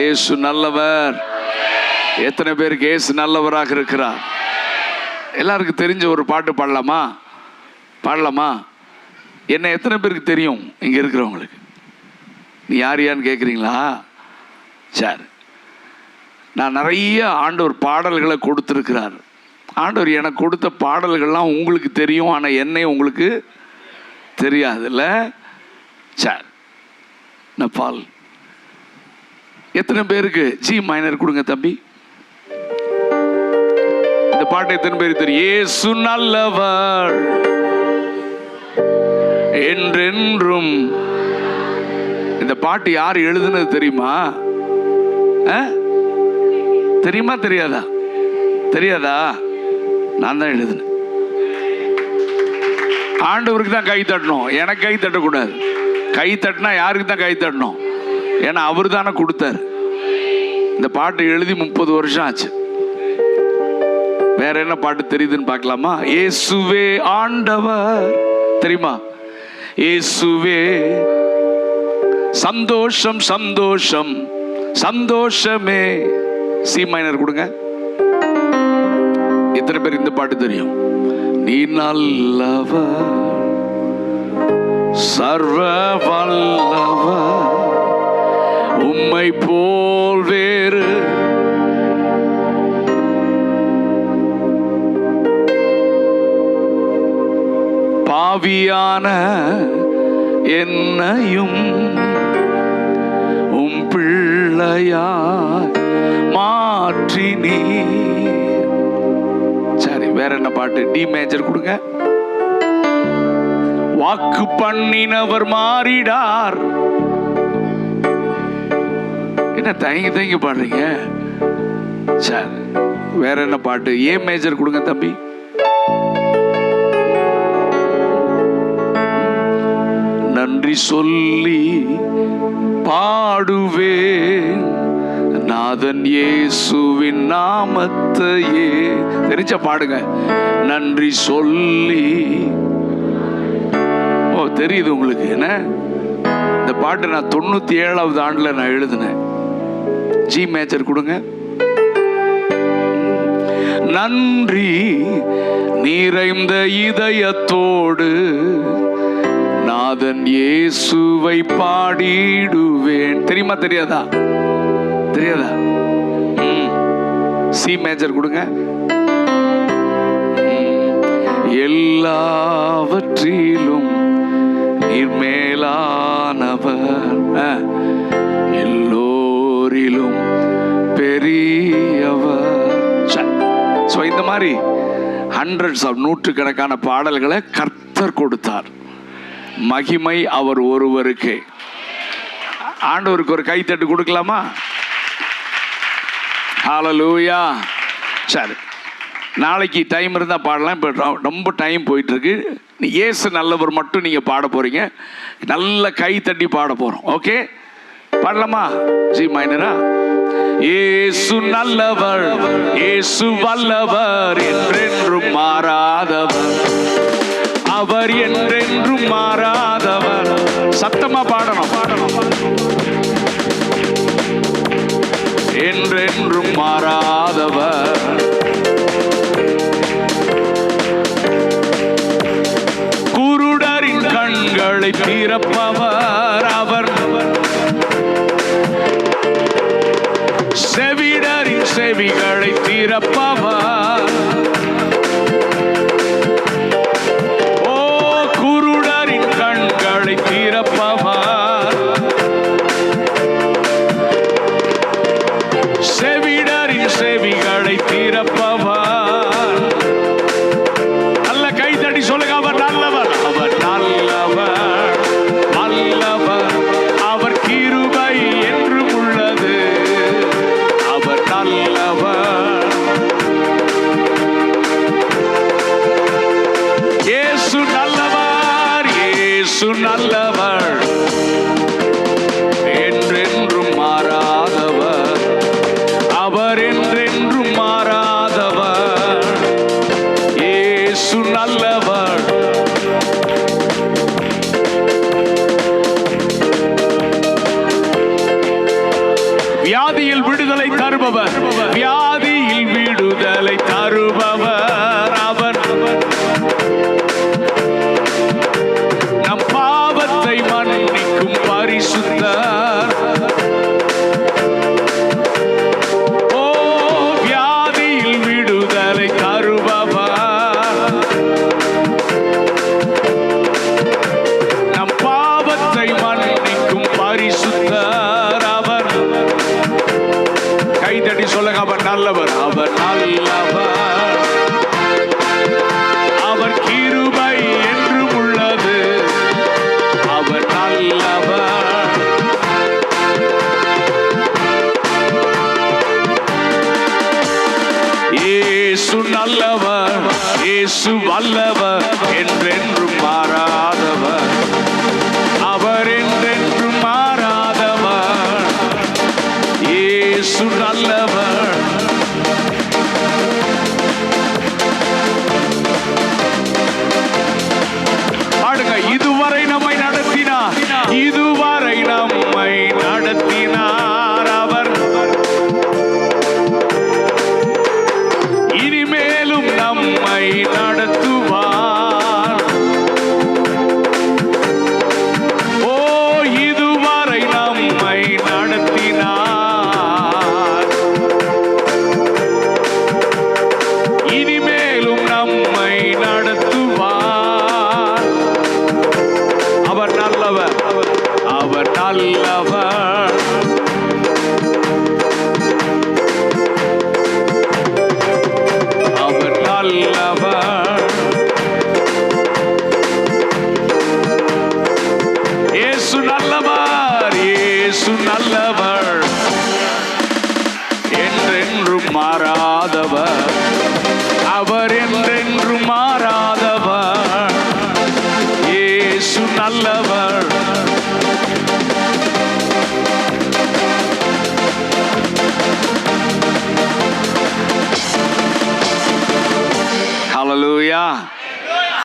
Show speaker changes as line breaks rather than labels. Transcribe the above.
இயேசு நல்லவர். எத்தனை பேருக்கு இயேசு நல்லவராக இருக்கிறார்? எல்லாருக்கும் தெரிஞ்ச ஒரு பாட்டு பாடலாமா? என்ன எத்தனை பேருக்கு தெரியும்? இங்க இருக்கிறவங்களுக்கு. நீ யான்னு கேட்குறீங்களா? சரி, நான் நிறைய ஆண்டவர் பாடல்களை கொடுத்துருக்கிறார். ஆண்டவர் எனக்கு கொடுத்த பாடல்கள்லாம் உங்களுக்கு தெரியும், ஆனால் என்னை உங்களுக்கு தெரியாதுல்ல. சரி, பால் எத்தனை பேருக்கு ஜி மைனர் கொடுங்க தம்பி. இந்த பாட்டு எத்தனை பேருக்கு தெரியும்? இயேசு நல்லவர் என்றென்றும். இந்த பாட்டு யார் எழுதுனது தெரியுமா? தெரியாதா? நான் தான் எழுதுனேன். ஆண்டவருக்கு தான் கை தட்டணும், எனக்கு கை தட்டக்கூடாது. கை தட்டினா யாருக்கு தான் கை தட்டணும்? ஏன்னா அவர் தானே கொடுத்தாரு. இந்த பாட்டு எழுதி 30 வருஷம் ஆச்சு. வேற என்ன பாட்டு தெரியுதுன்னு பார்க்கலாமா? இயேசுவே ஆண்டவர் தெரியுமா? இயேசுவே சந்தோஷம் சந்தோஷம் சந்தோஷமே. சி மைனர் கொடுங்க. எத்தனை பேர் இந்த பாட்டு தெரியும்? நீ நல்லவர் சர்வ வல்லவர், உம்மை போல் வேறு பாவியான என்னையும் உம் பிள்ளையாய் மாற்றினீ. சரி, வேற என்ன பாட்டு? டி மேஜர் கொடுங்க. வாக்கு பண்ணினவர் மாறிடார். என்ன தயங்கி பாடுறீங்க? சரி, வேற என்ன பாட்டு? ஏ மேஜர் கொடுங்க தம்பி. நன்றி சொல்லி பாடுவேன் நாதன் இயேசுவின் நாமத்தையே. தெரிஞ்ச பாடுங்க. நன்றி சொல்லி. ஓ, தெரியுது உங்களுக்கு என்ன? இந்த பாட்டு நான் 97வது ஆண்டுல நான் எழுதினேன். ஜி மேஜர் கொடுங்க. நன்றி நிறைந்த இதயத்தோடு நாதன் இயேசுவை பாடிடுவேன். தெரியாதா? சி மேஜர் கொடுங்க. எல்லாவற்றிலும் நீர் மேலானவர், எல்லோரிலும் பெரியவர். இந்த மாதிரி ஹண்ட்ரட்ஸ் ஆஃப் நூற்றுக்கணக்கான பாடல்களை கர்த்தர் கொடுத்தார். மகிமை அவர் ஒருவருக்கு. ஆண்டவருக்கு ஒரு கைத்தட்டு கொடுக்கலாமா? ஹல்லேலூயா. சரி, நாளைக்கு டைம் இருந்தால் பாடலாம். இப்போ ரொம்ப டைம் போயிட்டு இருக்கு. இயேசு நல்லவர் மட்டும் நீங்கள் பாட போறீங்க. நல்ல கை தட்டி பாட போறோம். ஓகே, பாடலாமா? ஜி மைனரா? இயேசு நல்லவர், இயேசு வல்லவர், என்றென்றும் மாறாதவர், அவர் என்றென்றும் மாறாதவர். சத்தமா பாடணும். என்றென்றும் மாறாதவர், குருடரின் கண்களை திறப்பவர், அவர் செவிடரின் செவிகளை திறப்பவர். ஓ, குருடரின் கண்களை திறப்பவர், செவிடரின் செவிகளை திறப்பவர். நல்ல கை தட்டி சொல்லுங்க. அவர் நல்லவர், அவர் நல்லவர், நல்லவர், அவர் கிருபை என்றும் உள்ளது. அவர் நல்லவர். இயேசு நல்லவர், இயேசு நல்லவர், என்றென்றும் மாறாதவர், அவர் என்றென்றும் மாறாதவர். இயேசு நல்லவர். வியாதி வியாதியில் விடுதலை தருபவர், வியாதியில் விடுதலை தருபவர் அவர். நம் பாவத்தை மன்னிக்கும் பரிசுத்தர். ஓ வியாதியில் விடுதலை தருபவர், நம் பாவத்தை மன்னிக்கும் பரிசுத்தர் அவர். கைதட்டி சொல்லுங்க, அவர் நல்லவர், அவர் நல்லவர், அவர் கிருபை என்றும் உள்ளது, அவர் நல்லவர். இயேசு நல்லவர், இயேசு வல்லவர், என்றென்றும் மாறாதவர், அவர் என்றென்றும் மாறாதவர். இயேசு நல்லவர். பாடுங்க, இதுவரை நம்மை நடத்தினார், இதுவரை நம்மை நடத்தினார் அவர். இனிமேலும் நம்மை நடத்துவார். ஓ இதுவரை நம்மை நடத்தினார், இனிமேலும் நம்மை நடத்துவார். அவர் நல்லவர், அவர் நல்லவர். அவர் நல்லவர். இயேசு நல்லவர், இயேசு நல்லவர், என்றென்றும் மாறாதவர், அவர் என்றென்றும் மாறாதவர்.